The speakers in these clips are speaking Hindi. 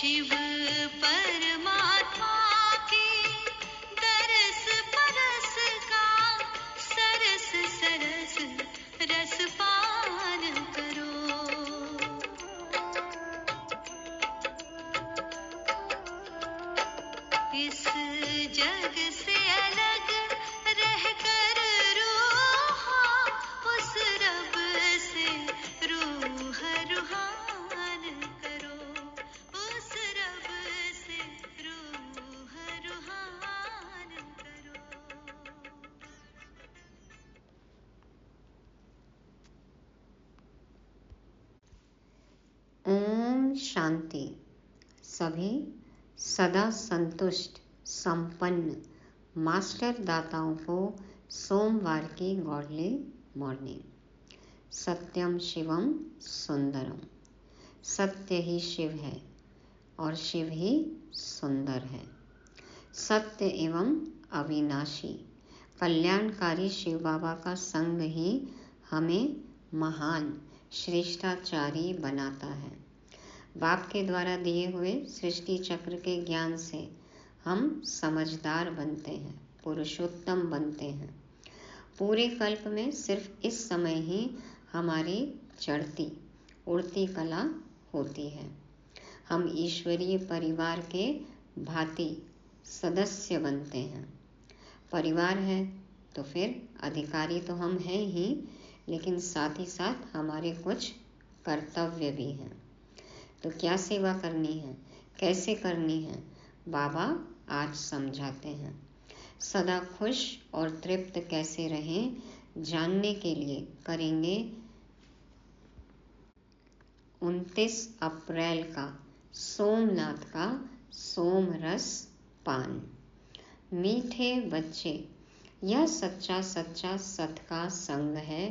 शिव परमात्मा की दरस परस का सरस सरस रस पान करो। इस जग से अलग रहकर रूहा उस रब से रूह रूहान करो। उस रब से रूह रूहान करो। ओम शांति। सभी सदा संतुष्ट संपन्न मास्टर दाताओं को सोमवार की गॉडली मॉर्निंग। सत्यम शिवम सुंदरम। सत्य ही शिव है और शिव ही सुंदर है। सत्य एवं अविनाशी कल्याणकारी शिव बाबा का संग ही हमें महान श्रेष्ठाचारी बनाता है। बाप के द्वारा दिए हुए सृष्टि चक्र के ज्ञान से हम समझदार बनते हैं, पुरुषोत्तम बनते हैं। पूरे कल्प में सिर्फ इस समय ही हमारी चढ़ती उड़ती कला होती है। हम ईश्वरीय परिवार के भांति सदस्य बनते हैं। परिवार है तो फिर अधिकारी तो हम हैं ही, लेकिन साथ ही साथ हमारे कुछ कर्तव्य भी हैं। तो क्या सेवा करनी है, कैसे करनी है, बाबा आज समझाते हैं। सदा खुश और तृप्त कैसे रहें, जानने के लिए करेंगे 29 अप्रैल का सोमनाथ का सोम रस पान। मीठे बच्चे, यह सच्चा सच्चा सत का संग है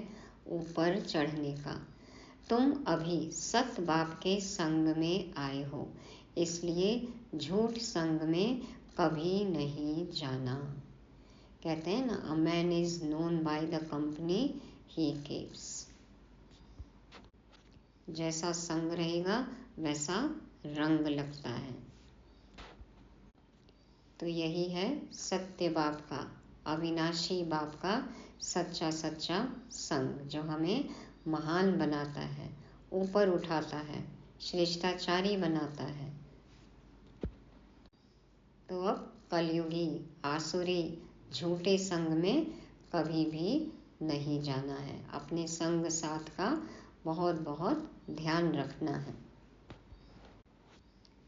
ऊपर चढ़ने का। तुम अभी सत बाप के संग में आए हो, इसलिए झूठ संग में कभी नहीं जाना। कहते हैं ना, a man is known by the company he keeps. जैसा संग रहेगा वैसा रंग लगता है। तो यही है सत्य बाप का, अविनाशी बाप का सच्चा सच्चा संग, जो हमें महान बनाता है, ऊपर उठाता है, श्रेष्ठाचारी बनाता है। तो अब कलयुगी आसुरी झूठे संग में कभी भी नहीं जाना है। अपने संग साथ का बहुत बहुत ध्यान रखना है।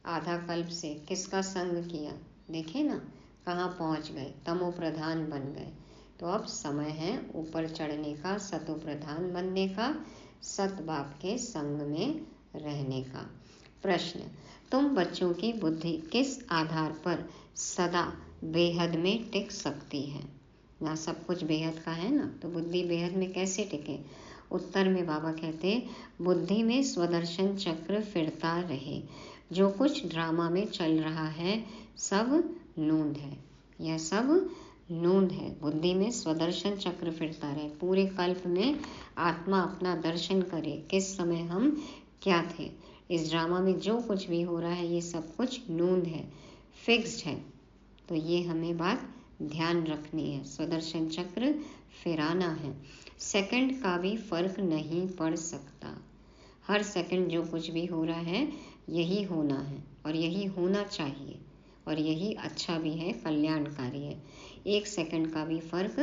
आधा कल्प से किसका संग किया, देखे ना कहाँ पहुँच गए, तमो प्रधान बन गए। तो अब समय है ऊपर चढ़ने का, सतो प्रधान बनने का, सत बाप के संग में रहने का। प्रश्न, तुम बच्चों की बुद्धि किस आधार पर सदा बेहद में टिक सकती है? यहाँ सब कुछ बेहद का है ना, तो बुद्धि बेहद में कैसे टिके? उत्तर में बाबा कहते, बुद्धि में स्वदर्शन चक्र फिरता रहे। जो कुछ ड्रामा में चल रहा है सब नूंद है, यह सब नूंद है। बुद्धि में स्वदर्शन चक्र फिरता रहे, पूरे कल्प में आत्मा अपना दर्शन करे, किस समय हम क्या थे। इस ड्रामा में जो कुछ भी हो रहा है ये सब कुछ नूंद है, फिक्स्ड है। तो ये हमें बात ध्यान रखनी है, स्वदर्शन चक्र फिराना है। सेकंड का भी फर्क नहीं पड़ सकता। हर सेकंड जो कुछ भी हो रहा है यही होना है और यही होना चाहिए, और यही अच्छा भी है, कल्याणकारी है। एक सेकंड का भी फर्क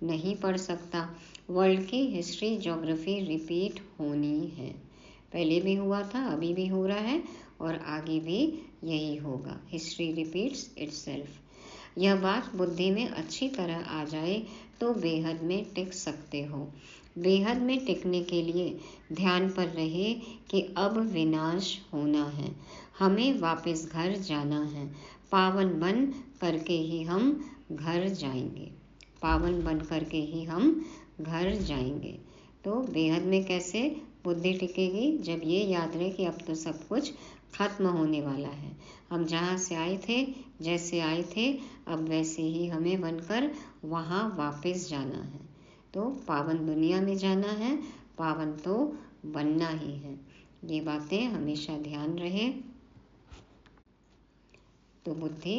नहीं पड़ सकता। वर्ल्ड की हिस्ट्री ज्योग्राफी रिपीट होनी है। पहले भी हुआ था, अभी भी हो रहा है और आगे भी यही होगा। History repeats itself. यह बात बुद्धि में अच्छी तरह आ जाए तो बेहद में टिक सकते हो। बेहद में टिकने के लिए ध्यान पर रहे कि अब विनाश होना है, हमें वापस घर जाना है। पावन बन करके ही हम घर जाएंगे, पावन बन करके ही हम घर जाएंगे। तो बेहद में कैसे बुद्धि टिकेगी? जब ये याद रहे कि अब तो सब कुछ खत्म होने वाला है। हम जहाँ से आए थे, जैसे आए थे, अब वैसे ही हमें बनकर वहाँ वापस जाना है। तो पावन दुनिया में जाना है, पावन तो बनना ही है। ये बातें हमेशा ध्यान रहे। तो बुद्धि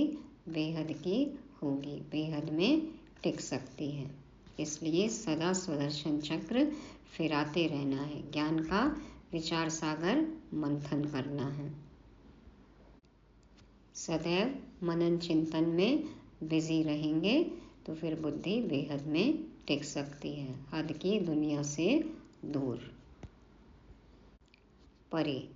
बेहद की होगी, बेहद में टिक सकती है। इसलिए सदा सुदर्शन चक्र फिराते रहना है, ज्ञान का विचार सागर मंथन करना है। सदैव मनन चिंतन में बिजी रहेंगे तो फिर बुद्धि बेहद में टिक सकती है, हद की दुनिया से दूर, परे।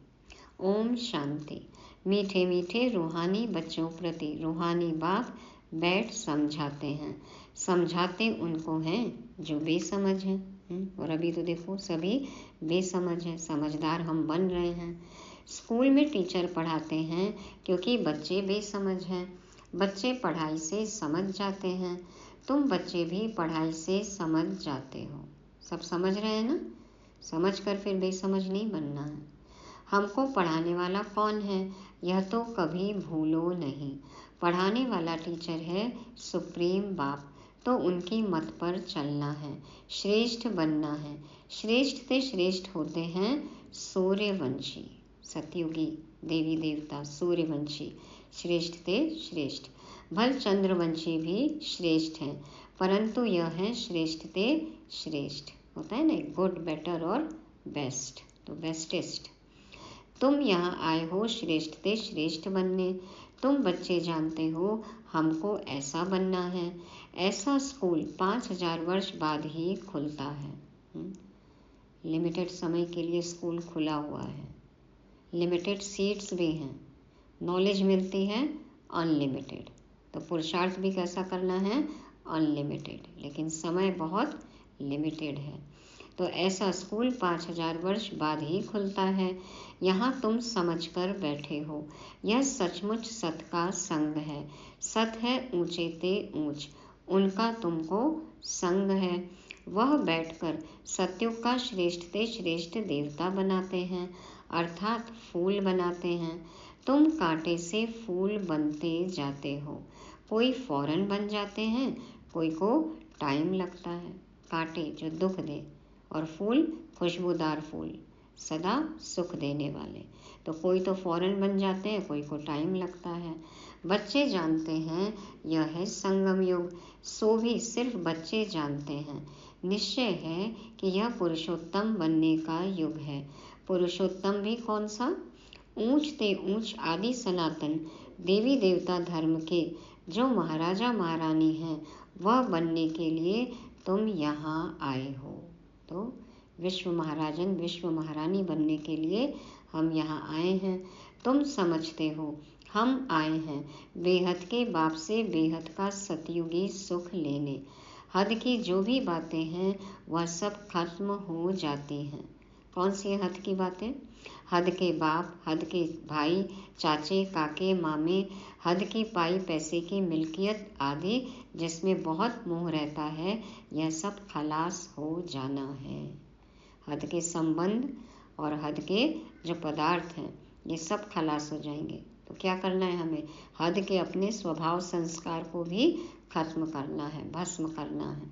ओम शांति। मीठे मीठे रूहानी बच्चों प्रति रूहानी बाप बैठ समझाते हैं। समझाते उनको हैं जो बेसमझ हैं। और अभी तो देखो सभी बेसमझ हैं, समझदार हम बन रहे हैं। स्कूल में टीचर पढ़ाते हैं क्योंकि बच्चे बेसमझ हैं। बच्चे पढ़ाई से समझ जाते हैं, तुम बच्चे भी पढ़ाई से समझ जाते हो। सब समझ रहे हैं ना? समझ कर फिर बेसमझ नहीं बनना है। हमको पढ़ाने वाला कौन है, यह तो कभी भूलो नहीं। पढ़ाने वाला टीचर है सुप्रीम बाप, तो उनकी मत पर चलना है, श्रेष्ठ बनना है। श्रेष्ठ से श्रेष्ठ होते हैं सूर्यवंशी, सतयुगी देवी देवता सूर्यवंशी श्रेष्ठ से श्रेष्ठ। भल चंद्रवंशी भी श्रेष्ठ हैं, परंतु यह है श्रेष्ठ से श्रेष्ठ। होता है ना, गुड, बेटर और बेस्ट, तो बेस्टेस्ट। तुम यहाँ आए हो श्रेष्ठ से श्रेष्ठ बनने। तुम बच्चे जानते हो हमको ऐसा बनना है। ऐसा स्कूल 5000 वर्ष बाद ही खुलता है। लिमिटेड समय के लिए स्कूल खुला हुआ है, लिमिटेड सीट्स भी हैं, नॉलेज मिलती है अनलिमिटेड। तो पुरुषार्थ भी कैसा करना है, अनलिमिटेड, लेकिन समय बहुत लिमिटेड है। तो ऐसा स्कूल 5000 वर्ष बाद ही खुलता है। यहाँ तुम समझकर बैठे हो, यह सचमुच सत का संग है। सत है ऊंचे ते ऊंच, उनका तुमको संग है। वह बैठकर सत्युग का श्रेष्ठ ते श्रेष्ठ देवता बनाते हैं, अर्थात फूल बनाते हैं। तुम कांटे से फूल बनते जाते हो। कोई फौरन बन जाते हैं, कोई को टाइम लगता है। कांटे जो दुख दे और फूल खुशबूदार फूल सदा सुख देने वाले। तो कोई तो फौरन बन जाते हैं, कोई को टाइम लगता है। बच्चे जानते हैं यह है संगम युग, सो भी सिर्फ बच्चे जानते हैं। निश्चय है कि यह पुरुषोत्तम बनने का युग है। पुरुषोत्तम भी कौन सा? ऊंच ते ऊंच आदि सनातन देवी देवता धर्म के जो महाराजा महारानी हैं, वह बनने के लिए तुम यहाँ आए हो। तो विश्व महाराजन विश्व महारानी बनने के लिए हम यहाँ आए हैं। तुम समझते हो हम आए हैं बेहद के बाप से बेहद का सतयुगी सुख लेने। हद की जो भी बातें हैं वह सब खत्म हो जाती हैं। कौन सी हद की बातें? हद के बाप, हद के भाई, चाचे, काके, मामे, हद की पाई पैसे की मिल्कियत आदि जिसमें बहुत मोह रहता है, यह सब खलास हो जाना है। हद के संबंध और हद के जो पदार्थ हैं ये सब खलास हो जाएंगे। तो क्या करना है हमें? हद के अपने स्वभाव संस्कार को भी खत्म करना है, भस्म करना है,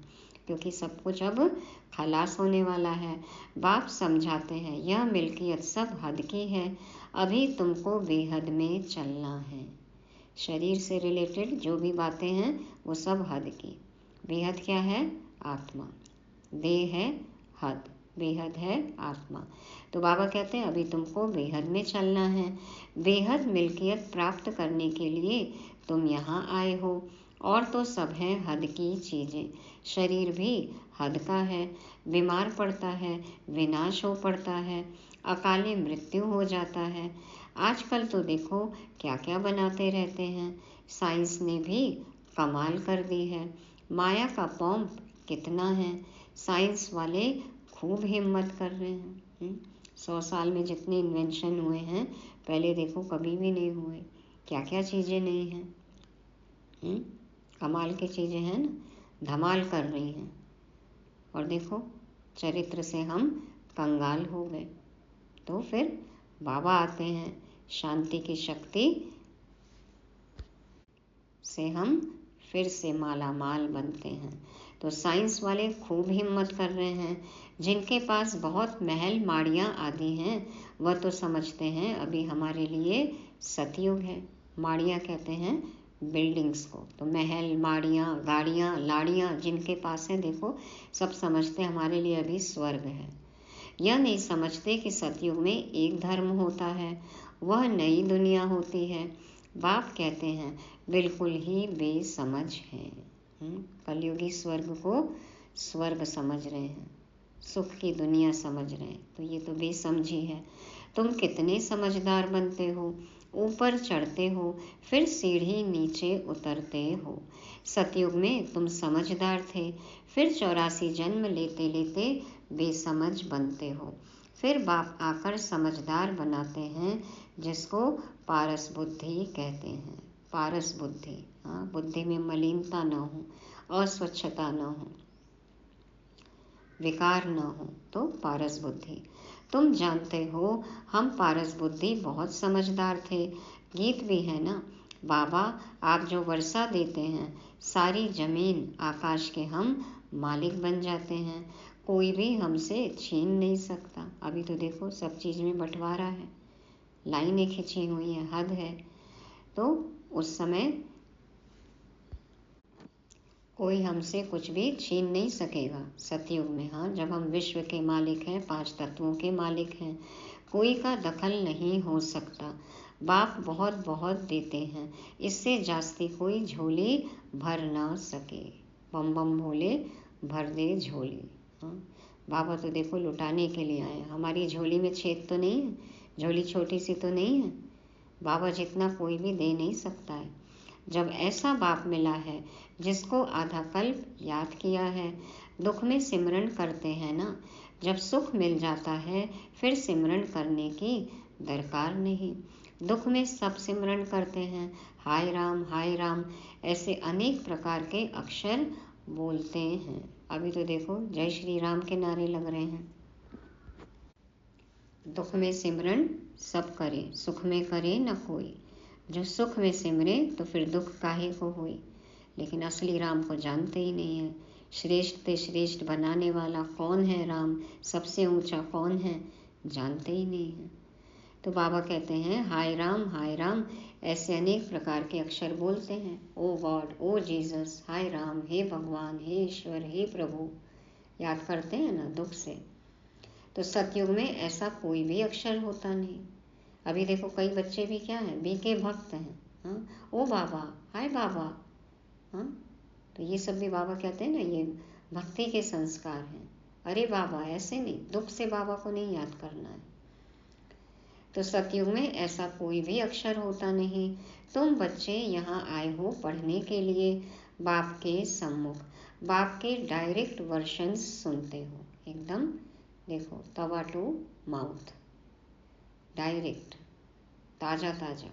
क्योंकि सब कुछ अब खलास होने वाला है। बाप समझाते हैं यह मिल्कियत सब हद की है, अभी तुमको बेहद में चलना है। शरीर से रिलेटेड जो भी बातें हैं वो सब हद की। बेहद क्या है? आत्मा। देह है हद, बेहद है आत्मा। तो बाबा कहते हैं अभी तुमको बेहद में चलना है। बेहद मिल्कियत प्राप्त करने के लिए तुम यहाँ आए हो। और तो सब है हद की चीज़ें। शरीर भी हद का है, बीमार पड़ता है, विनाश हो पड़ता है, अकाले मृत्यु हो जाता है। आजकल तो देखो क्या क्या बनाते रहते हैं। साइंस ने भी कमाल कर दी है। माया का पॉम्प कितना है, साइंस वाले खूब हिम्मत कर रहे हैं। 100 साल में जितने इन्वेंशन हुए हैं पहले देखो कभी भी नहीं हुए। क्या क्या चीज़ें नहीं हैं, कमाल की चीज़ें हैं ना, धमाल कर रही हैं। और देखो चरित्र से हम कंगाल हो गए। तो फिर बाबा आते हैं, शांति की शक्ति से हम फिर से माला माल बनते हैं। तो साइंस वाले खूब हिम्मत कर रहे हैं। जिनके पास बहुत महल माड़ियाँ आदि हैं वह तो समझते हैं अभी हमारे लिए सतयुग है, माड़ियाँ कहते हैं बिल्डिंग्स को। तो महल, माड़ियाँ, गाड़ियाँ, लाड़ियाँ जिनके पास है, देखो सब समझते हमारे लिए अभी स्वर्ग है। यह नहीं समझते कि सतयुग में एक धर्म होता है, वह नई दुनिया होती है। बाप कहते हैं बिल्कुल ही बेसमझ हैं। कलयुगी स्वर्ग को स्वर्ग समझ रहे हैं, सुख की दुनिया समझ रहे हैं, तो ये तो बेसमझी है। तुम कितने समझदार बनते हो, ऊपर चढ़ते हो फिर सीढ़ी नीचे उतरते हो। सतयुग में तुम समझदार थे, फिर 84 जन्म लेते लेते बेसमझ बनते हो। फिर बाप आकर समझदार बनाते हैं, जिसको पारस बुद्धि कहते हैं। पारस बुद्धि, हाँ, बुद्धि में मलिनता न हो, अस्वच्छता न हो, विकार न हो, तो पारस बुद्धि। तुम जानते हो हम पारस बुद्धि बहुत समझदार थे। गीत भी है ना, बाबा आप जो वर्षा देते हैं, सारी जमीन आकाश के हम मालिक बन जाते हैं, कोई भी हमसे छीन नहीं सकता। अभी तो देखो सब चीज़ में बंटवारा है, लाइनें खिंची हुई हैं, हद है। तो उस समय कोई हमसे कुछ भी छीन नहीं सकेगा सतयुग में। हाँ, जब हम विश्व के मालिक हैं, 5 तत्वों के मालिक हैं, कोई का दखल नहीं हो सकता। बाप बहुत बहुत देते हैं, इससे जास्ती कोई झोली भर ना सके। बम बम भोले भर दे झोली। हाँ, बाबा तो देखो लुटाने के लिए आए, हमारी झोली में छेद तो नहीं है, झोली छोटी सी तो नहीं है, बाबा जितना कोई भी दे नहीं सकता है। जब ऐसा बाप मिला है जिसको आधा कल्प याद किया है, दुख में सिमरन करते हैं ना, जब सुख मिल जाता है फिर सिमरन करने की दरकार नहीं। दुख में सब सिमरन करते हैं, हाय राम ऐसे अनेक प्रकार के अक्षर बोलते हैं। अभी तो देखो जय श्री राम के नारे लग रहे हैं। दुख में सिमरन सब करे, सुख में करे न कोई। जो सुख में सिमरे तो फिर दुख काहे को होई। लेकिन असली राम को जानते ही नहीं है। श्रेष्ठ से श्रेष्ठ बनाने वाला कौन है राम, सबसे ऊंचा कौन है, जानते ही नहीं है। तो बाबा कहते हैं हाय राम ऐसे अनेक प्रकार के अक्षर बोलते हैं। ओ गॉड, ओ जीसस, हाय राम, हे भगवान, हे ईश्वर, हे प्रभु, याद करते हैं ना दुख से। तो सतयुग में ऐसा कोई भी अक्षर होता नहीं। अभी देखो कई बच्चे भी क्या हैं, बीके भक्त हैं। हाँ, ओ बाबा, हाय बाबा। हाँ, तो ये सब भी बाबा कहते हैं ना, ये भक्ति के संस्कार हैं। अरे बाबा ऐसे नहीं, दुख से बाबा को नहीं याद करना है। तो सतयुग में ऐसा कोई भी अक्षर होता नहीं। तुम बच्चे यहाँ आए हो पढ़ने के लिए, बाप के सम्मुख बाप के डायरेक्ट वर्शन सुनते हो। एकदम देखो तवा टू माउथ, डायरेक्ट, ताजा ताजा,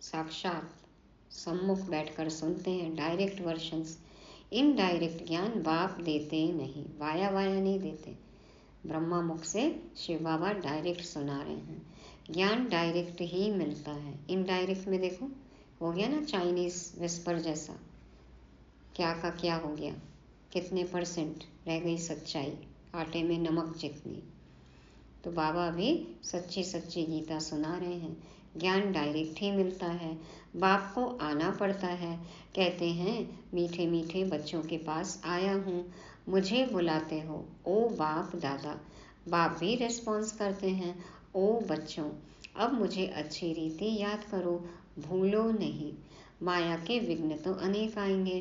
साक्षात सम्मुख बैठकर सुनते हैं डायरेक्ट वर्शंस। इनडायरेक्ट ज्ञान बाप देते नहीं, वाया नहीं देते। ब्रह्मा मुख से शिव बाबा डायरेक्ट सुना रहे हैं। ज्ञान डायरेक्ट ही मिलता है। इनडायरेक्ट में देखो हो गया ना चाइनीज विस्पर जैसा, क्या का क्या हो गया, कितने % रह गई सच्चाई, आटे में नमक जितनी। तो बाबा अभी सच्ची सच्ची गीता सुना रहे हैं। ज्ञान डायरेक्ट ही मिलता है, बाप को आना पड़ता है। कहते हैं मीठे मीठे बच्चों के पास आया हूँ, मुझे बुलाते हो ओ बाप दादा। बाप भी रिस्पॉन्स करते हैं, ओ बच्चों अब मुझे अच्छी रीति याद करो, भूलो नहीं। माया के विघ्न तो अनेक आएंगे,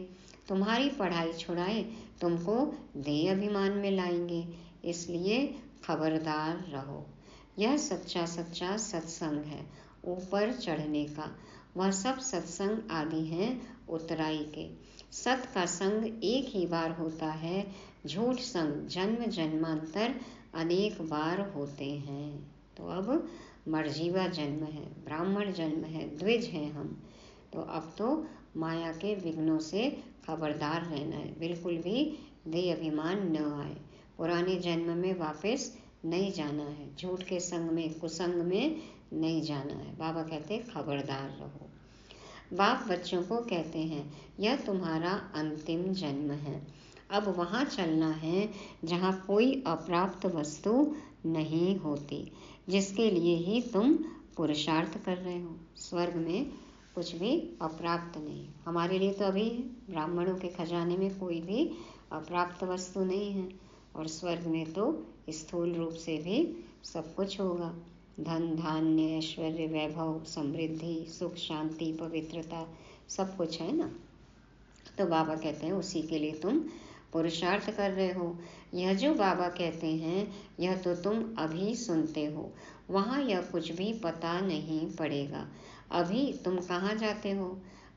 तुम्हारी पढ़ाई छुड़ाए तुमको देह अभिमान में लाएंगे, इसलिए खबरदार रहो। यह सच्चा सच्चा सत्संग है ऊपर चढ़ने का। वह सब सत्संग आदि हैं उतराई के। सत का संग एक ही बार होता है, झूठ संग जन्म जन्मांतर अनेक बार होते हैं। तो अब मर्जीवा जन्म है, ब्राह्मण जन्म है, द्विज हैं हम। तो अब तो माया के विघ्नों से खबरदार रहना है, बिल्कुल भी देह अभिमान न आए। पुराने जन्म में वापस नहीं जाना है, झूठ के संग में कुसंग में नहीं जाना है। बाबा कहते खबरदार रहो। बाप बच्चों को कहते हैं यह तुम्हारा अंतिम जन्म है, अब वहाँ चलना है जहाँ कोई अप्राप्त वस्तु नहीं होती, जिसके लिए ही तुम पुरुषार्थ कर रहे हो। स्वर्ग में कुछ भी अप्राप्त नहीं। हमारे लिए तो अभी ब्राह्मणों के खजाने में कोई भी अप्राप्त वस्तु नहीं है, और स्वर्ग में तो स्थूल रूप से भी सब कुछ होगा। धन धान्य ऐश्वर्य वैभव समृद्धि सुख शांति पवित्रता सब कुछ है ना। तो बाबा कहते हैं उसी के लिए तुम पुरुषार्थ कर रहे हो। यह जो बाबा कहते हैं यह तो तुम अभी सुनते हो, वहाँ यह कुछ भी पता नहीं पड़ेगा। अभी तुम कहाँ जाते हो?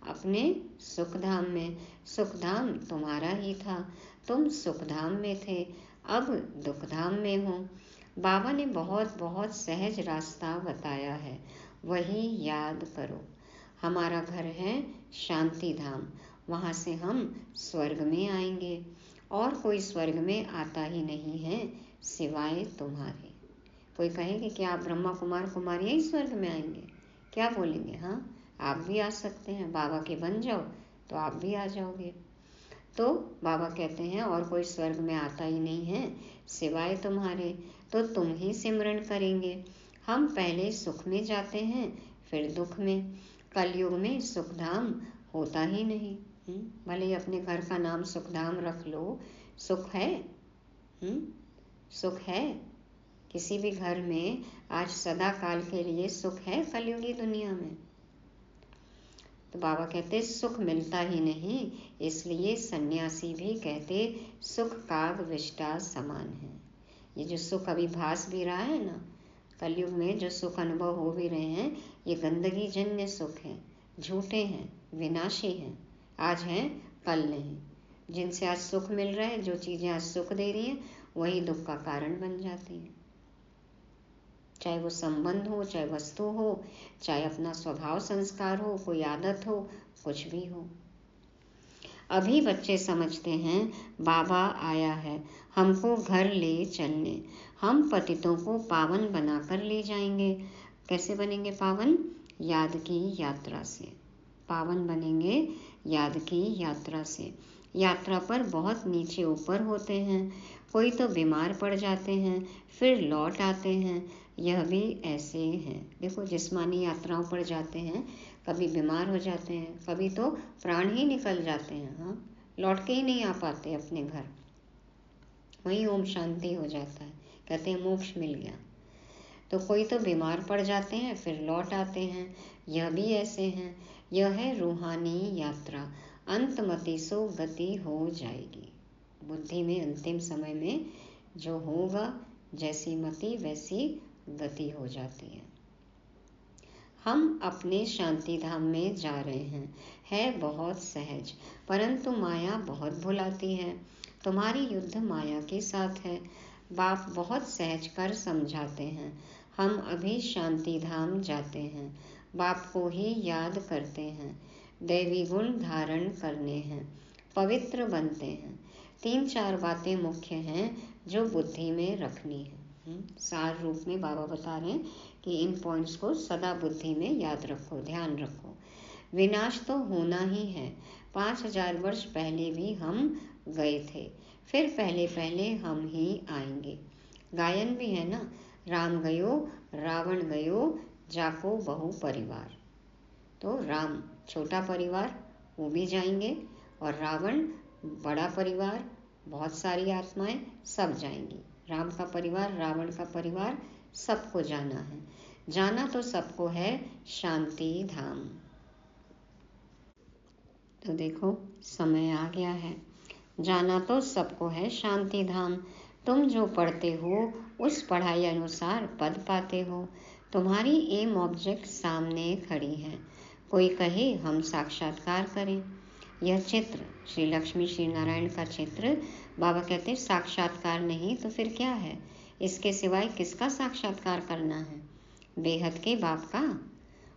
अपने सुखधाम में। सुखधाम तुम्हारा ही था, तुम सुखधाम में थे, अब दुखधाम में हो। बाबा ने बहुत बहुत सहज रास्ता बताया है, वही याद करो। हमारा घर है शांति धाम, वहाँ से हम स्वर्ग में आएंगे, और कोई स्वर्ग में आता ही नहीं है सिवाय तुम्हारे। कोई कहेंगे कि आप ब्रह्मा कुमार कुमारियाँ ही स्वर्ग में आएंगे, क्या बोलेंगे? हाँ, आप भी आ सकते हैं, बाबा के बन जाओ तो आप भी आ जाओगे। तो बाबा कहते हैं और कोई स्वर्ग में आता ही नहीं है सिवाय तुम्हारे, तो तुम ही सिमरन करेंगे। हम पहले सुख में जाते हैं फिर दुख में। कलयुग में सुखधाम होता ही नहीं। भले ही अपने घर का नाम सुखधाम रख लो, सुख है? सुख है? किसी भी घर में आज सदा काल के लिए सुख है कलयुगी दुनिया में? तो बाबा कहते सुख मिलता ही नहीं, इसलिए सन्यासी भी कहते सुख काग विष्टा समान है। ये जो सुख अभी भास भी रहा है ना, कलयुग में जो सुख अनुभव हो भी रहे हैं, ये गंदगी जन्य सुख है, झूठे हैं, विनाशी हैं, आज हैं कल नहीं। जिनसे आज सुख मिल रहा है, जो चीज़ें आज सुख दे रही हैं, वही दुख का कारण बन जाती हैं। चाहे वो संबंध हो, चाहे वस्तु हो, चाहे अपना स्वभाव संस्कार हो, कोई आदत हो, कुछ भी हो। अभी बच्चे समझते हैं बाबा आया है हमको घर ले चलने, हम पतितों को पावन बनाकर ले जाएंगे। कैसे बनेंगे पावन? याद की यात्रा से। पावन बनेंगे याद की यात्रा से। यात्रा पर बहुत नीचे ऊपर होते हैं, कोई तो बीमार पड़ जाते हैं फिर लौट आते हैं, यह भी ऐसे हैं। देखो, जिस्मानी यात्राओं पर जाते हैं, कभी बीमार हो जाते हैं, कभी तो प्राण ही निकल जाते हैं। हाँ, लौट के ही नहीं आ पाते अपने घर, वहीं ओम शांति हो जाता है, कहते हैं मोक्ष मिल गया। तो कोई तो बीमार पड़ जाते हैं फिर लौट आते हैं, यह भी ऐसे हैं। यह है रूहानी यात्रा, अंतमति सो गति हो जाएगी। बुद्धि में अंतिम समय में जो होगा, जैसी मति वैसी गति हो जाती है। हम अपने शांति धाम में जा रहे हैं, है बहुत सहज, परंतु माया बहुत भुलाती है। तुम्हारी युद्ध माया के साथ है। बाप बहुत सहज कर समझाते हैं। हम अभी शांति धाम जाते हैं, बाप को ही याद करते हैं, दैवी गुण धारण करने हैं, पवित्र बनते हैं। 3-4 बातें मुख्य हैं जो बुद्धि में रखनी है। सार रूप में बाबा बता रहे हैं कि इन पॉइंट्स को सदा बुद्धि में याद रखो, ध्यान रखो। विनाश तो होना ही है। 5000 वर्ष पहले भी हम गए थे, फिर पहले पहले हम ही आएंगे। गायन भी है ना, राम गयो रावण गयो जाको बहु परिवार। तो राम छोटा परिवार, वो भी जाएंगे, और रावण बड़ा परिवार, बहुत सारी आत्माएं, सब जाएंगी। राम का परिवार, रावण का परिवार, सबको जाना है। जाना तो सबको है शांति धाम। तो देखो, समय आ गया है। जाना तो सबको है शांति धाम। तुम जो पढ़ते हो उस पढ़ाई अनुसार पद पाते हो। तुम्हारी एम ऑब्जेक्ट सामने खड़ी है। कोई कहे हम साक्षात्कार करें। यह चित्र श्री लक्ष्मी श्री नारायण का चित्र, बाबा कहते साक्षात्कार नहीं तो फिर क्या है? इसके सिवाय किसका साक्षात्कार करना है? बेहद के बाप का,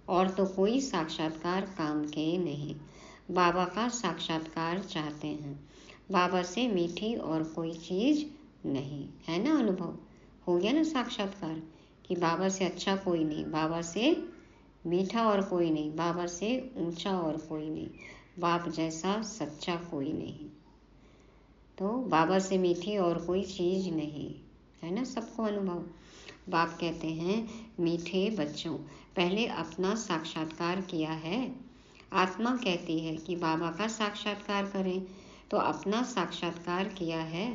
और तो कोई साक्षात्कार काम के नहीं। बाबा का साक्षात्कार चाहते हैं। बाबा से मीठी और कोई चीज़ नहीं, है ना? अनुभव हो गया ना साक्षात्कार, कि बाबा से अच्छा कोई नहीं, बाबा से मीठा और कोई नहीं, बाबा से ऊंचा और कोई नहीं, बाप जैसा सच्चा कोई नहीं। तो बाबा से मीठी और कोई चीज़ नहीं, है ना? सबको अनुभव। बाप कहते हैं, मीठे बच्चों, पहले अपना साक्षात्कार किया है। आत्मा कहती है कि बाबा का साक्षात्कार करें, तो अपना साक्षात्कार किया है।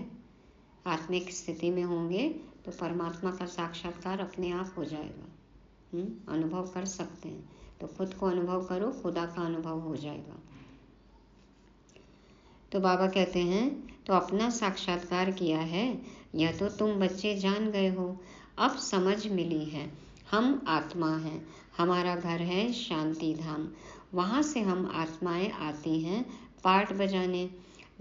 आत्मिक स्थिति में होंगे तो परमात्मा का साक्षात्कार अपने आप हो जाएगा। अनुभव कर सकते हैं तो खुद को अनुभव करो, खुदा का अनुभव हो जाएगा। तो बाबा कहते हैं, तो अपना साक्षात्कार किया है, यह तो तुम बच्चे जान गए हो। अब समझ मिली है, हम आत्मा हैं, हमारा घर है शांति धाम। वहाँ से हम आत्माएं आती हैं पार्ट बजाने।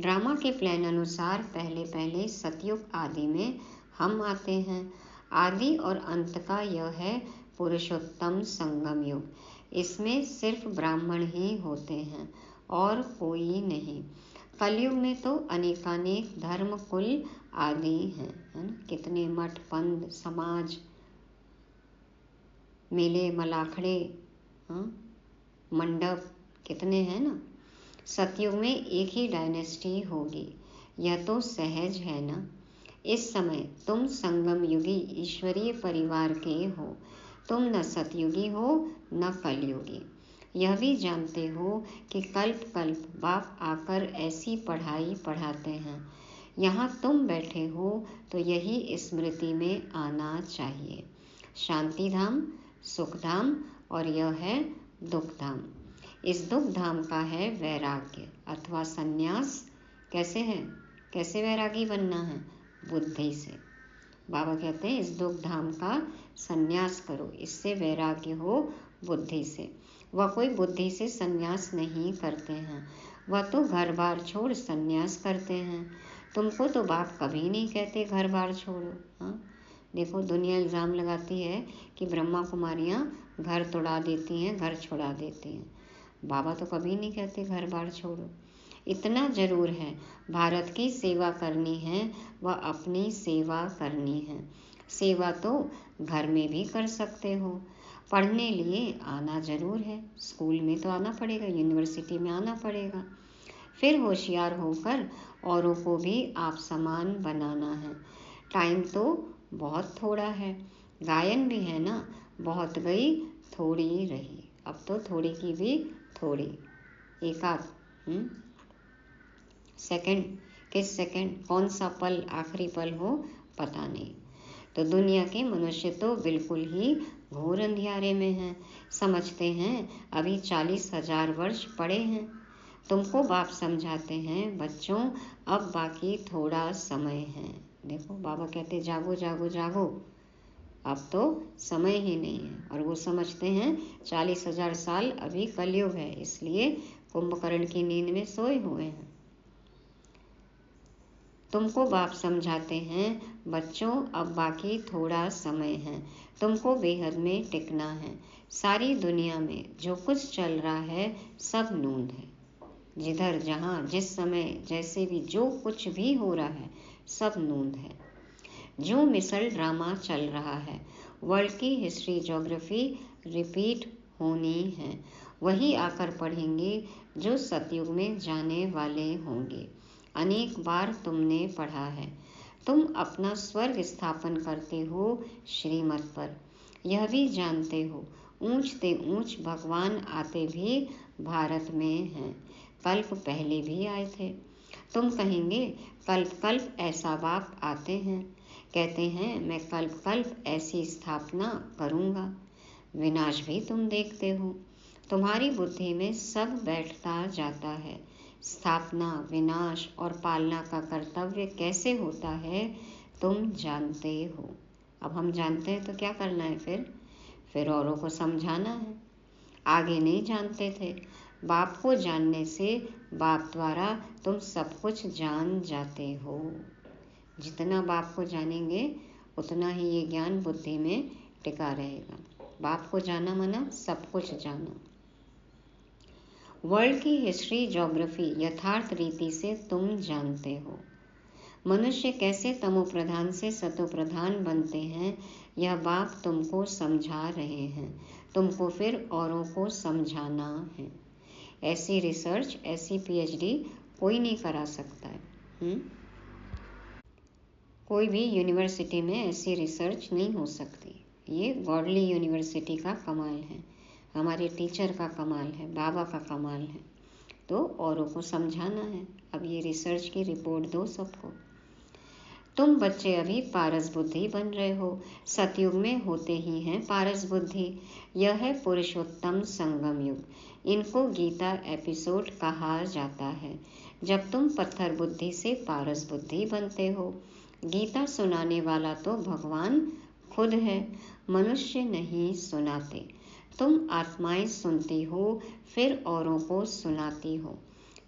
ड्रामा के प्लान अनुसार पहले पहले सतयुग आदि में हम आते हैं। आदि और अंत का यह है पुरुषोत्तम संगम युग। इसमें सिर्फ ब्राह्मण ही होते हैं और कोई नहीं। कलयुग में तो अनेकानेक धर्म कुल आदि हैं, है ना। कितने मठ पंथ समाज, मेले मलाखड़े, मंडप कितने हैं ना। सतयुग में एक ही डायनेस्टी होगी, यह तो सहज है ना। इस समय तुम संगम युगी ईश्वरीय परिवार के हो। तुम न सतयुगी हो न कलयुगी। यह भी जानते हो कि कल्प कल्प बाप आकर ऐसी पढ़ाई पढ़ाते हैं। यहाँ तुम बैठे हो तो यही स्मृति में आना चाहिए। शांति धाम, सुख धाम और यह है दुख धाम। इस दुख धाम का है वैराग्य अथवा संन्यास। कैसे है, कैसे वैरागी बनना है? बुद्धि से। बाबा कहते हैं इस दुख धाम का संन्यास करो, इससे वैराग्य हो बुद्धि से। वह कोई बुद्धि से संन्यास नहीं करते हैं, वह तो घर बार छोड़ संन्यास करते हैं। तुमको तो बाप कभी नहीं कहते घर बार छोड़ो। देखो दुनिया इल्ज़ाम लगाती है कि ब्रह्मा कुमारियाँ घर तोड़ा देती हैं, घर छुड़ा देती हैं। बाबा तो कभी नहीं कहते घर बार छोड़ो। इतना ज़रूर है, भारत की सेवा करनी है व अपनी सेवा करनी है। सेवा तो घर में भी कर सकते हो। पढ़ने लिए आना ज़रूर है, स्कूल में तो आना पड़ेगा, यूनिवर्सिटी में आना पड़ेगा। फिर होशियार होकर औरों को भी आप समान बनाना है। टाइम तो बहुत थोड़ा है। गायन भी है ना, बहुत गई थोड़ी रही। अब तो थोड़ी की भी थोड़ी, एकाध सेकंड, किस सेकंड कौन सा पल आखिरी पल हो पता नहीं। तो दुनिया के मनुष्य तो बिल्कुल ही घोर अंधियारे में हैं। समझते हैं अभी 40,000 वर्ष पड़े हैं। तुमको बाप समझाते हैं, बच्चों अब बाकी थोड़ा समय है। देखो बाबा कहते जागो जागो जागो, अब तो समय ही नहीं है। और वो समझते हैं 40,000 साल अभी कलयुग है, इसलिए कुंभकर्ण की नींद में सोए हुए हैं। तुमको बाप समझाते हैं, बच्चों अब बाकी थोड़ा समय है, तुमको बेहद में टिकना है। सारी दुनिया में जो कुछ चल रहा है सब नूंद है। जिधर जहाँ जिस समय जैसे भी जो कुछ भी हो रहा है सब नूंद है। जो मिसल ड्रामा चल रहा है, वर्ल्ड की हिस्ट्री ज्योग्राफी रिपीट होनी है, वही आकर पढ़ेंगे जो सतयुग में जाने वाले होंगे। अनेक बार तुमने पढ़ा है। तुम अपना स्वर्ग स्थापन करते हो श्रीमत पर, यह भी जानते हो ऊंच ते ऊंच भगवान आते भी भारत में हैं। कल्प पहले भी आए थे। तुम कहेंगे कल्प कल्प ऐसा बाप आते हैं, कहते हैं मैं कल्प कल्प ऐसी स्थापना करूँगा। विनाश भी तुम देखते हो, तुम्हारी बुद्धि में सब बैठता जाता है। स्थापना, विनाश और पालना का कर्तव्य कैसे होता है तुम जानते हो। अब हम जानते हैं तो क्या करना है फिर औरों को समझाना है। आगे नहीं जानते थे, बाप को जानने से बाप द्वारा तुम सब कुछ जान जाते हो। जितना बाप को जानेंगे उतना ही ये ज्ञान बुद्धि में टिका रहेगा। बाप को जाना माना सब कुछ जाना। वर्ल्ड की हिस्ट्री ज्योग्राफी यथार्थ रीति से तुम जानते हो। मनुष्य कैसे तमो प्रधान से सतो प्रधान बनते हैं, यह बाप तुमको समझा रहे हैं। तुमको फिर औरों को समझाना है। ऐसी रिसर्च, ऐसी PhD कोई नहीं करा सकता है। कोई भी यूनिवर्सिटी में ऐसी रिसर्च नहीं हो सकती। ये गॉडली यूनिवर्सिटी का कमाल है, हमारे टीचर का कमाल है, बाबा का कमाल है। तो औरों को समझाना है। अब ये रिसर्च की रिपोर्ट दो सबको। तुम बच्चे अभी पारस बुद्धि बन रहे हो, सतयुग में होते ही हैं पारस बुद्धि। यह है पुरुषोत्तम संगम युग। इनको गीता एपिसोड कहा जाता है, जब तुम पत्थर बुद्धि से पारस बुद्धि बनते हो। गीता सुनाने वाला तो भगवान खुद है, मनुष्य नहीं सुनाते। तुम आत्माएं सुनती हो, फिर औरों को सुनाती हो।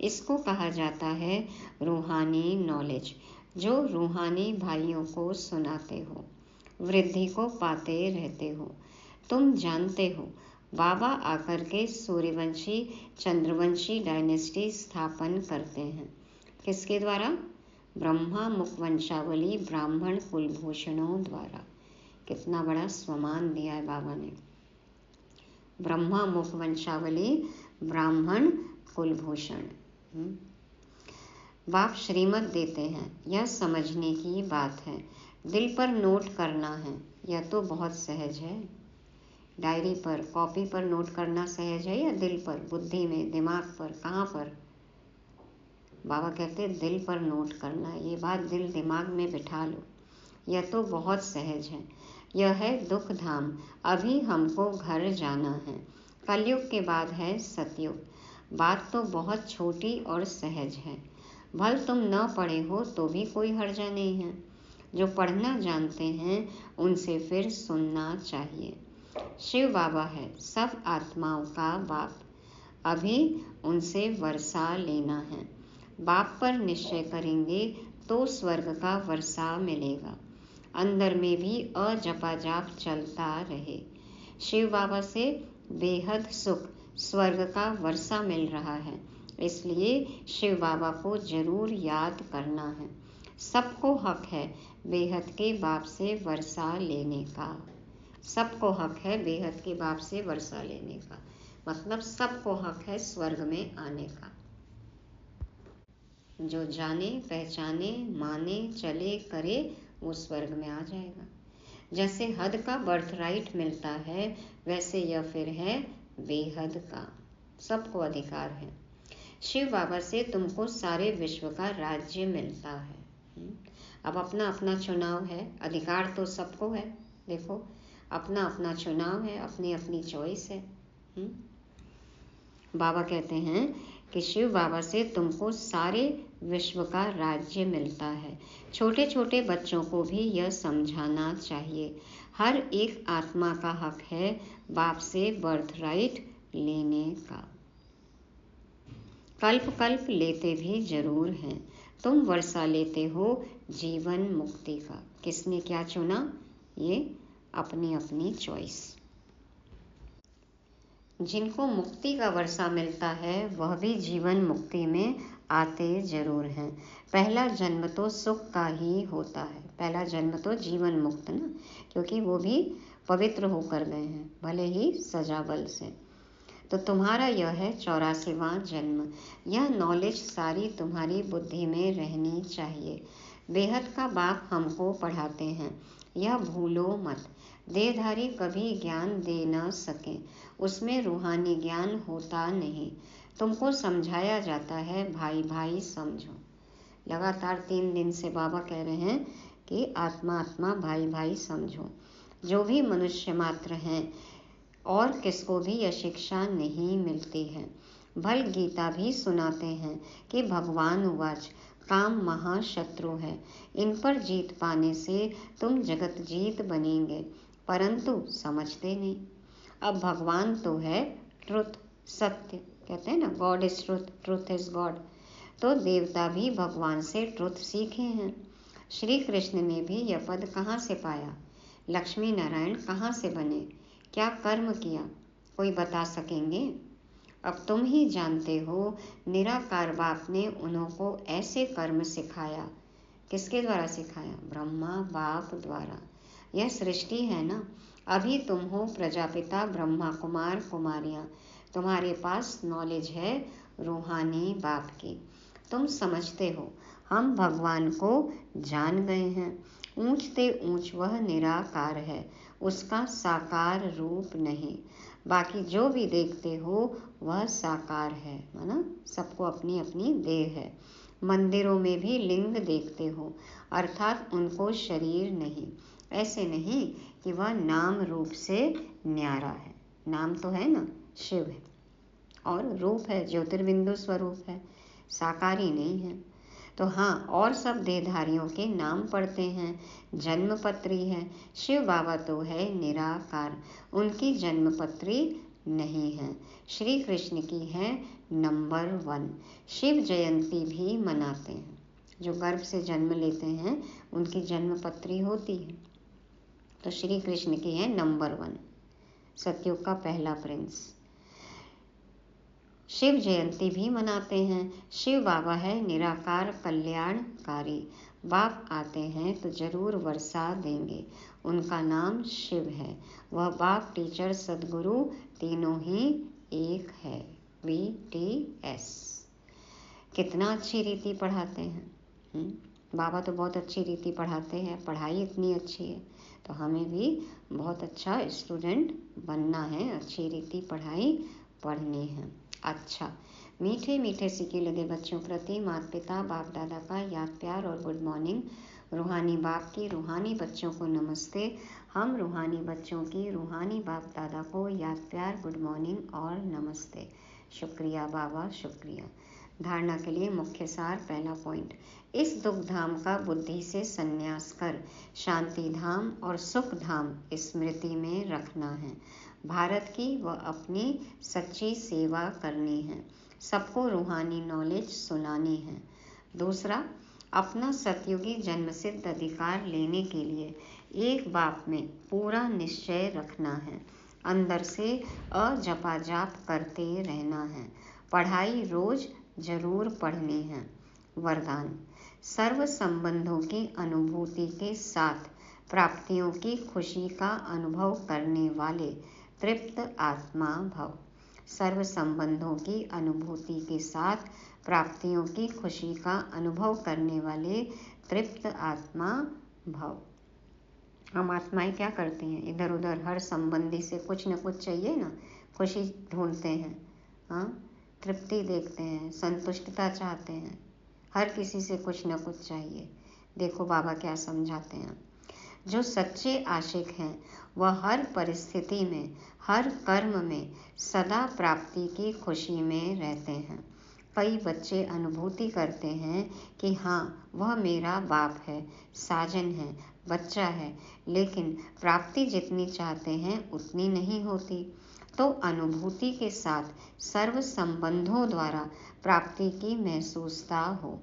इसको कहा जाता है रूहानी नॉलेज, जो रूहानी भाइयों को सुनाते हो, वृद्धि को पाते रहते हो। तुम जानते हो बाबा आकर के सूर्यवंशी चंद्रवंशी डायनेस्टी स्थापन करते हैं। किसके द्वारा? ब्रह्मा मुख वंशावली ब्राह्मण कुलभूषणों द्वारा। कितना बड़ा स्वमान दिया है बाबा ने। ब्रह्मा मुख वंशावली ब्राह्मण कुलभूषण। बाप श्रीमत देते हैं, यह समझने की बात है, दिल पर नोट करना है। यह तो बहुत सहज है। डायरी पर, कॉपी पर नोट करना सहज है या दिल पर, बुद्धि में, दिमाग पर, कहाँ पर? बाबा कहते हैं दिल पर नोट करना। ये बात दिल दिमाग में बिठा लो। यह तो बहुत सहज है। यह है दुख धाम। अभी हमको घर जाना है। कलयुग के बाद है सतयुग। बात तो बहुत छोटी और सहज है। भल तुम न पढ़े हो तो भी कोई हर्जा नहीं है। जो पढ़ना जानते हैं उनसे फिर सुनना चाहिए। शिव बाबा है सब आत्माओं का बाप। अभी उनसे वर्षा लेना है। बाप पर निश्चय करेंगे तो स्वर्ग का वर्षा मिलेगा। अंदर में भी अजपा जाप चलता रहे। शिव बाबा से बेहद सुख, स्वर्ग का वर्षा मिल रहा है। इसलिए शिव बाबा को जरूर याद करना है। सबको हक है बेहद के बाप से वर्षा लेने का। सबको हक है बेहद के बाप से वर्षा लेने का, मतलब सबको हक है स्वर्ग में आने का। जो जाने पहचाने माने चले करे वो स्वर्ग में आ जाएगा। जैसे हद का बर्थ राइट मिलता है, वैसे यह फिर है बेहद का। सबको अधिकार है। शिव बाबा से तुमको सारे विश्व का राज्य मिलता है। अब अपना अपना चुनाव है। अधिकार तो सबको है। देखो, अपना अपना चुनाव है, अपनी अपनी चॉइस है। बाबा कहते हैं कि शिव बाबा से तुमको सारे विश्व का राज्य मिलता है। छोटे छोटे बच्चों को भी यह समझाना चाहिए। हर एक आत्मा का हक है बाप से बर्थ राइट लेने का। कल्प कल्प लेते भी जरूर हैं। तुम वर्षा लेते हो जीवन मुक्ति का। किसने क्या चुना? ये अपनी अपनी चॉइस। जिनको मुक्ति का वर्षा मिलता है वह भी जीवन मुक्ति में आते जरूर हैं। पहला जन्म तो सुख का ही होता है। पहला जन्म तो जीवन मुक्त ना, क्योंकि वो भी पवित्र होकर गए हैं, भले ही सजा बल से। तो तुम्हारा यह है 84वां जन्म। यह नॉलेज सारी तुम्हारी बुद्धि में रहनी चाहिए। बेहद का बाप हमको पढ़ाते हैं, यह भूलो मत। देहधारी कभी ज्ञान दे न सके, उसमें रूहानी ज्ञान होता नहीं। तुमको समझाया जाता है भाई भाई समझो। लगातार 3 दिन से बाबा कह रहे हैं कि आत्मा आत्मा भाई भाई समझो। जो भी मनुष्य मात्र हैं और किसको भी यह शिक्षा नहीं मिलती है। भल गीता भी सुनाते हैं कि भगवान उवाच, काम महाशत्रु है, इन पर जीत पाने से तुम जगत जीत बनेंगे, परंतु समझते नहीं। अब भगवान तो है ट्रुथ, सत्य, कहते हैं ना God is truth, truth is God. तो देवता भी भगवान से ट्रुथ सीखे हैं। श्री कृष्ण ने भी यह पद कहाँ से पाया? लक्ष्मी नारायण कहाँ से बने? क्या कर्म किया? कोई बता सकेंगे? अब तुम ही जानते हो। निराकार बाप ने उन्हों को ऐसे कर्म सिखाया। किसके द्वारा सिखाया? ब्रह्मा बाप द्वारा। यह सृष्टि है ना। अभी तुम हो प्रजापिता ब्रह्मा कुमार कुमारियाँ। तुम्हारे पास नॉलेज है रूहानी बाप की। तुम समझते हो हम भगवान को जान गए हैं। ऊंचते ऊंच वह निराकार है, उसका साकार रूप नहीं। बाकी जो भी देखते हो वह साकार है, माना सबको अपनी अपनी देह है। मंदिरों में भी लिंग देखते हो, अर्थात उनको शरीर नहीं। ऐसे नहीं कि वह नाम रूप से न्यारा है। नाम तो है ना, शिव है, और रूप है, ज्योतिर्बिंदु स्वरूप है, साकारी नहीं है। तो हाँ, और सब देहधारियों के नाम पढ़ते हैं, जन्मपत्री है। शिव बाबा तो है निराकार, उनकी जन्मपत्री नहीं है। श्री कृष्ण की है नंबर 1। शिव जयंती भी मनाते हैं। जो गर्भ से जन्म लेते हैं उनकी जन्मपत्री होती है। तो श्री कृष्ण की है नंबर 1, सतयुग का पहला प्रिंस। शिव जयंती भी मनाते हैं। शिव बाबा है निराकार कल्याणकारी। बाप आते हैं तो जरूर वर्षा देंगे, उनका नाम शिव है। वह बाप, टीचर, सदगुरु तीनों ही एक है। VTS। कितना अच्छी रीति पढ़ाते हैं। बाबा तो बहुत अच्छी रीति पढ़ाते हैं, पढ़ाई इतनी अच्छी है, तो हमें भी बहुत अच्छा स्टूडेंट बनना है, अच्छी रीति पढ़ाई पढ़नी है। अच्छा, मीठे मीठे सिक्के लगे बच्चों प्रति माता पिता बाप दादा का याद प्यार और गुड मॉर्निंग। रूहानी बाप की रूहानी बच्चों को नमस्ते। हम रूहानी बच्चों की रूहानी बाप दादा को याद प्यार, गुड मॉर्निंग और नमस्ते। शुक्रिया बाबा, शुक्रिया। धारणा के लिए मुख्य सार। पहला पॉइंट, इस दुख धाम का बुद्धि से संन्यास कर शांति धाम और सुख धाम स्मृति में रखना है। भारत की व अपनी सच्ची सेवा करनी है, सबको रूहानी नॉलेज सुनानी है। दूसरा, अपना सतयुगी जन्मसिद्ध अधिकार लेने के लिए एक बाप में पूरा निश्चय रखना है, अंदर से अजपाजाप करते रहना है, पढ़ाई रोज जरूर पढ़नी है। वरदान, सर्व संबंधों की अनुभूति के साथ प्राप्तियों की खुशी का अनुभव करने वाले तृप्त आत्मा भव। सर्व संबंधों की अनुभूति के साथ प्राप्तियों की खुशी का अनुभव करने वाले तृप्त आत्मा भव। हम आत्माएं क्या करते हैं, इधर उधर हर संबंधी से कुछ न कुछ चाहिए ना, खुशी ढूंढते हैं, हाँ, तृप्ति देखते हैं, संतुष्टता चाहते हैं, हर किसी से कुछ न कुछ चाहिए। देखो बाबा क्या समझाते हैं। जो सच्चे आशिक हैं वह हर परिस्थिति में, हर कर्म में सदा प्राप्ति की खुशी में रहते हैं। कई बच्चे अनुभूति करते हैं कि हाँ, वह मेरा बाप है, साजन है, बच्चा है, लेकिन प्राप्ति जितनी चाहते हैं उतनी नहीं होती। तो अनुभूति के साथ सर्व संबंधों द्वारा प्राप्ति की महसूसता हो।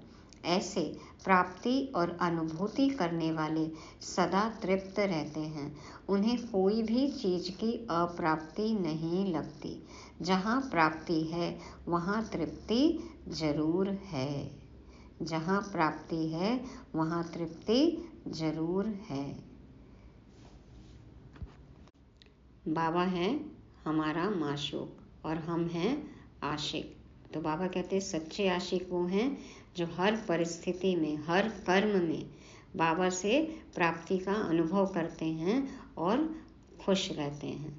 ऐसे प्राप्ति और अनुभूति करने वाले सदा तृप्त रहते हैं, उन्हें कोई भी चीज की अप्राप्ति नहीं लगती। जहाँ प्राप्ति है वहाँ तृप्ति जरूर है। जहाँ प्राप्ति है वहाँ तृप्ति जरूर है। बाबा है हमारा माशूक और हम हैं आशिक। तो बाबा कहते हैं सच्चे आशिक वो हैं जो हर परिस्थिति में, हर कर्म में बाबा से प्राप्ति का अनुभव करते हैं और खुश रहते हैं।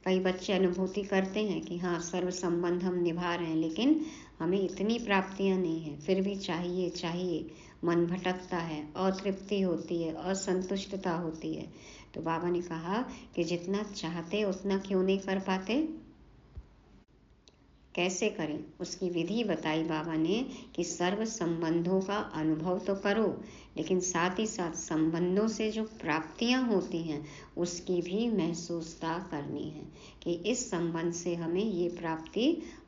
कई बच्चे अनुभूति करते हैं कि हाँ, सर्व संबंध हम निभा रहे हैं, लेकिन हमें इतनी प्राप्तियां नहीं है, फिर भी चाहिए चाहिए, मन भटकता है, अतृप्ति होती है, असंतुष्टता होती है। तो बाबा ने कहा कि जितना चाहते उतना क्यों नहीं कर पाते, कैसे करें, उसकी विधि बताई बाबा ने कि सर्व संबंधों का अनुभव तो करो, लेकिन साथ ही साथ संबंधों से जो प्राप्तियां होती हैं उसकी भी महसूसता करनी है कि इस संबंध से हमें ये प्राप्ति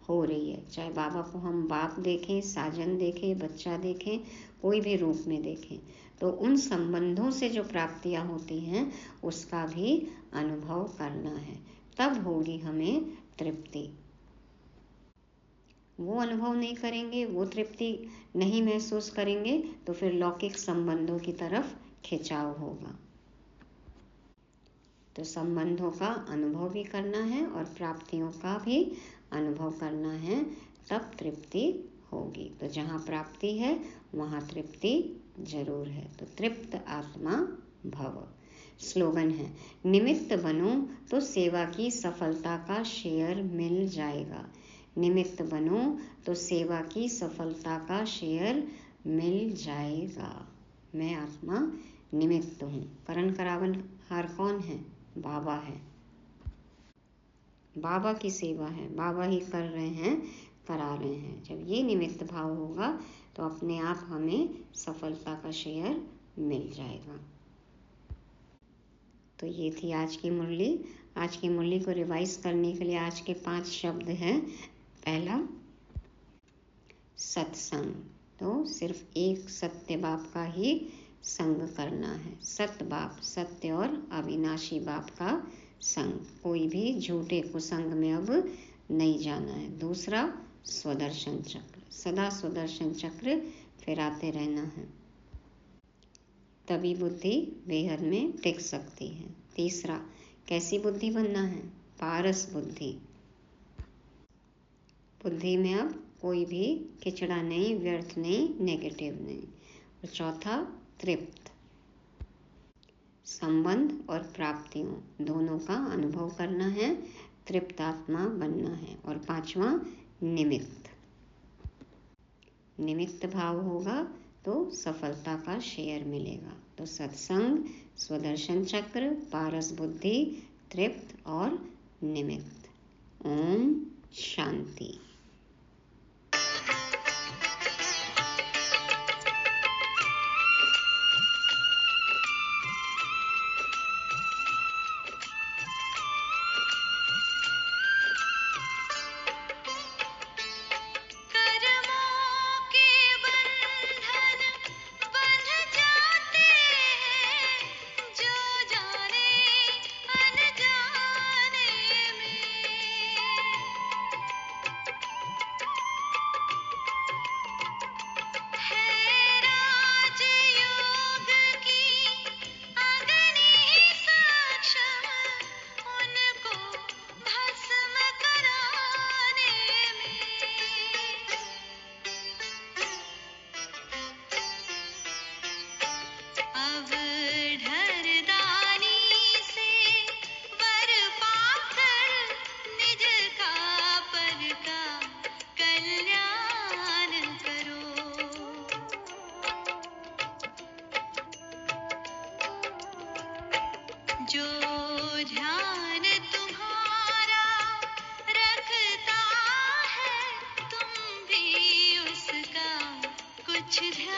हो रही है। चाहे बाबा को हम बाप देखें, साजन देखें, बच्चा देखें, कोई भी रूप में देखें, तो उन संबंधों से जो प्राप्तियां होती हैं उसका भी अनुभव करना है, तब होगी हमें तृप्ति। वो अनुभव नहीं करेंगे, वो तृप्ति नहीं महसूस करेंगे, तो फिर लौकिक संबंधों की तरफ खिंचाव होगा। तो संबंधों का अनुभव भी करना है और प्राप्तियों का भी अनुभव करना है, तब तृप्ति होगी। तो जहाँ प्राप्ति है वहाँ तृप्ति जरूर है। तो तृप्त आत्मा भव। स्लोगन है, निमित्त बनो तो सेवा की सफलता का शेयर मिल जाएगा। निमित्त बनो तो सेवा की सफलता का शेयर मिल जाएगा। मैं आत्मा निमित्त हूँ। करण करावन हार कौन है? बाबा है। बाबा की सेवा है, बाबा ही कर रहे हैं, करा रहे हैं। जब ये निमित्त भाव होगा तो अपने आप हमें सफलता का शेयर मिल जाएगा। तो ये थी आज की मुरली। आज की मुरली को रिवाइज करने के लिए आज के 5 शब्द हैं। पहला, सत्संग। तो सिर्फ एक सत्य बाप का ही संग करना है। सत्य बाप, सत्य और अविनाशी बाप का संग। कोई भी झूठे कुसंग में अब नहीं जाना है। दूसरा, स्वदर्शन चक्र। सदा स्वदर्शन चक्र फिराते रहना है, तभी बुद्धि बेहद में टिक सकती है। तीसरा, कैसी बुद्धि बनना है? पारस बुद्धि। बुद्धि में अब कोई भी किचड़ा नहीं, व्यर्थ नहीं, नेगेटिव नहीं। और चौथा, तृप्त। संबंध और प्राप्तियों दोनों का अनुभव करना है, तृप्त आत्मा बनना है। और पांचवा, निमित्त। निमित्त भाव होगा तो सफलता का शेयर मिलेगा। तो सत्संग, स्वदर्शन चक्र, पारस बुद्धि, तृप्त और निमित्त। ओम शांति। जो ध्यान तुम्हारा रखता है, तुम भी उसका कुछ ध्यान